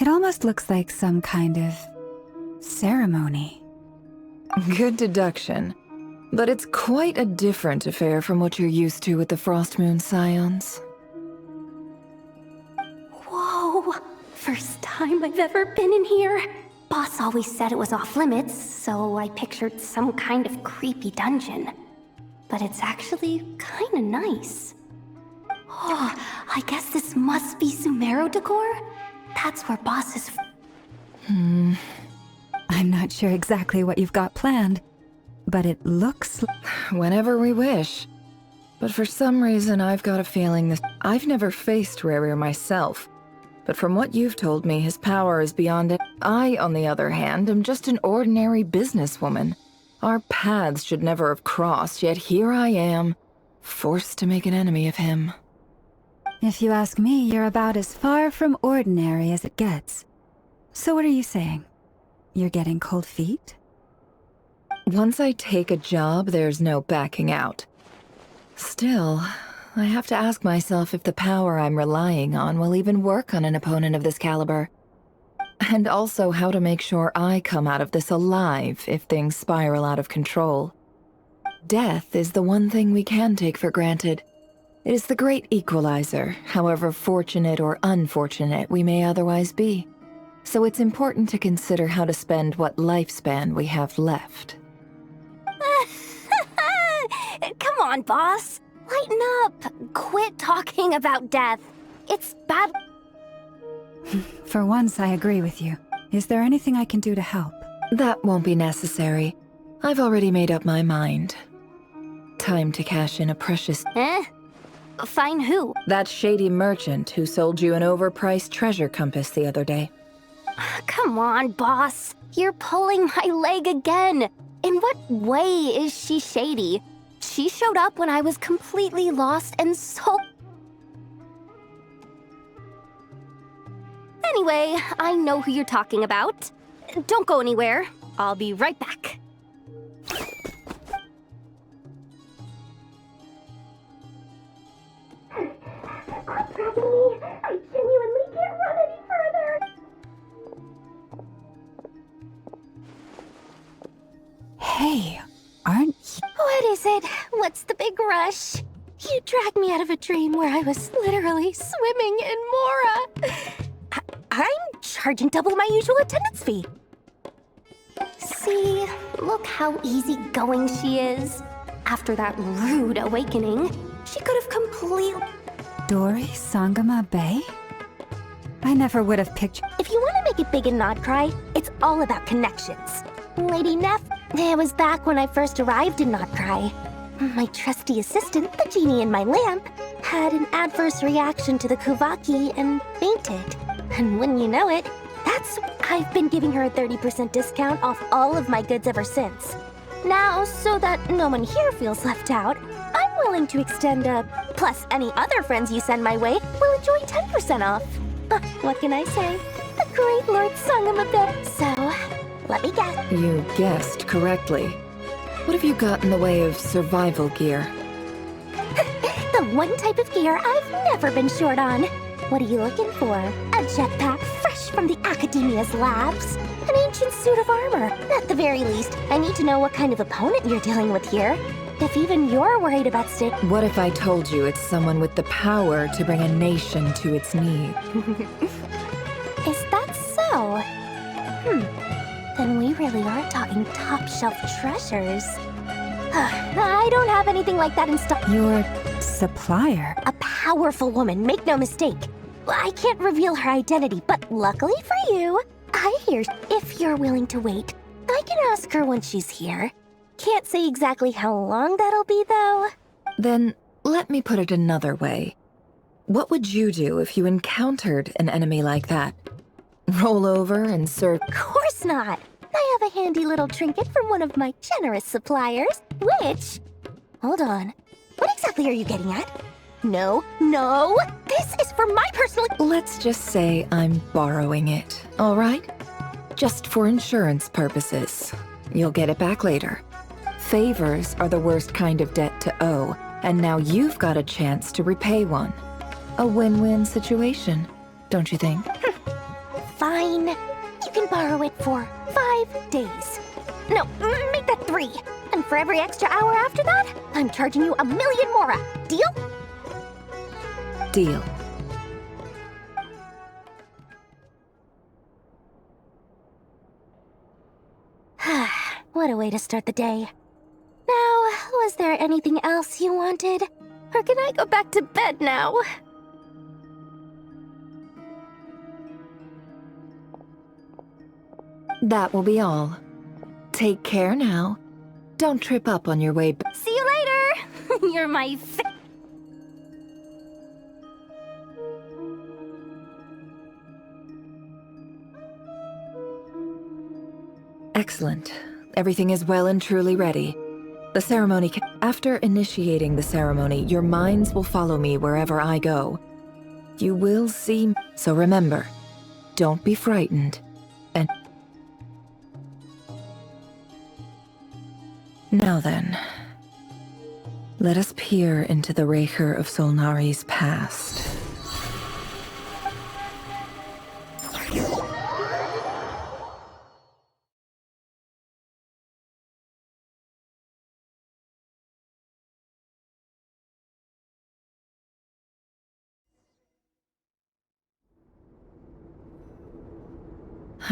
It almost looks like some kind of ceremony. Good deduction. But it's quite a different affair from what you're used to with the Frost Moon Scions. Whoa! First time I've ever been in here. Boss always said it was off limits, so I pictured some kind of creepy dungeon. But it's actually kinda nice. Oh, I guess this must be Sumeru decor? That's where Boss is. I'm not sure exactly what you've got planned, but it looks... Whenever we wish. But for some reason, I've got a feeling that I've never faced Rerir myself. But from what you've told me, his power is beyond it. I, on the other hand, am just an ordinary businesswoman. Our paths should never have crossed, yet here I am, forced to make an enemy of him. If you ask me, you're about as far from ordinary as it gets. So what are you saying? You're getting cold feet? Once I take a job, there's no backing out. Still, I have to ask myself if the power I'm relying on will even work on an opponent of this caliber. And also how to make sure I come out of this alive if things spiral out of control. Death is the one thing we can take for granted. It is the great equalizer, however fortunate or unfortunate we may otherwise be. So it's important to consider how to spend what lifespan we have left. Come on, boss. Lighten up. Quit talking about death. It's bad. For once, I agree with you. Is there anything I can do to help? That won't be necessary. I've already made up my mind. Time to cash in a precious... Find who? That shady merchant who sold you an overpriced treasure compass the other day. Come on, boss. You're pulling my leg again. In what way is she shady? She showed up when I was completely lost and sold... Anyway, I know who you're talking about. Don't go anywhere. I'll be right back. Quit grabbing me. I genuinely can't run any further. Hey, aren't you... What is it? What's the big rush? You dragged me out of a dream where I was literally swimming in Mora. I'm charging double my usual attendance fee. See, look how easygoing she is. After that rude awakening, she could have completely... Dori Sangama Bay? I never would have pictured... If you want to make it big and not cry, it's all about connections. Lady Neff, it was back when I first arrived in Not Cry. My trusty assistant, the genie in my lamp, had an adverse reaction to the Kuvaki and fainted. And wouldn't you know it, I've been giving her a 30% discount off all of my goods ever since. Now, so that no one here feels left out, I'm willing to extend plus any other friends you send my way will enjoy 10% off. What can I say? The great Lord Sangamabe. So, let me guess. You guessed correctly. What have you got in the way of survival gear? The one type of gear I've never been short on. What are you looking for? A jetpack fresh from the Academia's labs? An ancient suit of armor? At the very least, I need to know what kind of opponent you're dealing with here. If even you're worried about stick... What if I told you it's someone with the power to bring a nation to its knees? Is that so? Then we really are talking top-shelf treasures. I don't have anything like that in stock. Your supplier? A powerful woman, make no mistake. I can't reveal her identity, but luckily for you, I hear if you're willing to wait, I can ask her when she's here. Can't say exactly how long that'll be, though. Then, let me put it another way. What would you do if you encountered an enemy like that? Roll over and serve... Of course not! I have a handy little trinket from one of my generous suppliers, which... Hold on. What exactly are you getting at? No, no! This is for my personal... Let's just say I'm borrowing it, all right? Just for insurance purposes. You'll get it back later. Favors are the worst kind of debt to owe, and now you've got a chance to repay one. A win-win situation, don't you think? Fine. You can borrow it for 5 days. No, make that 3. And for every extra hour after that, I'm charging you 1,000,000 mora. Deal? Deal. What a way to start the day. Now, was there anything else you wanted? Or can I go back to bed now? That will be all. Take care now. Don't trip up on your way back. See you later! You're my Excellent. Everything is well and truly ready. The ceremony After initiating the ceremony, your minds will follow me wherever I go. You will see. So remember, don't be frightened. And now then, let us peer into the Raker of Solnari's past.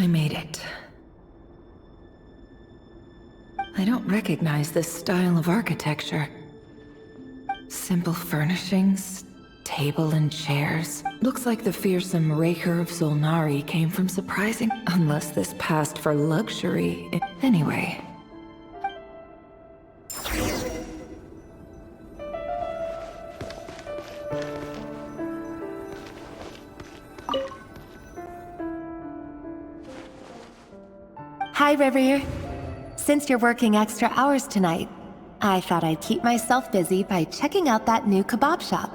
I made it. I don't recognize this style of architecture. Simple furnishings, table and chairs. Looks like the fearsome Raker of Solnari came from surprising... Unless this passed for luxury. Anyway. Hi, River. Since you're working extra hours tonight, I thought I'd keep myself busy by checking out that new kebab shop.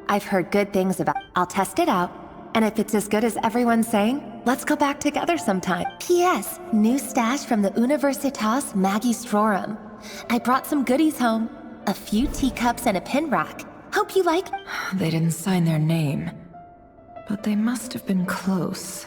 I've heard good things about it. I'll test it out, and if it's as good as everyone's saying, let's go back together sometime. P.S. New stash from the Universitas Magistrorum. I brought some goodies home. A few teacups and a pin rack. Hope you like... They didn't sign their name, but they must have been close.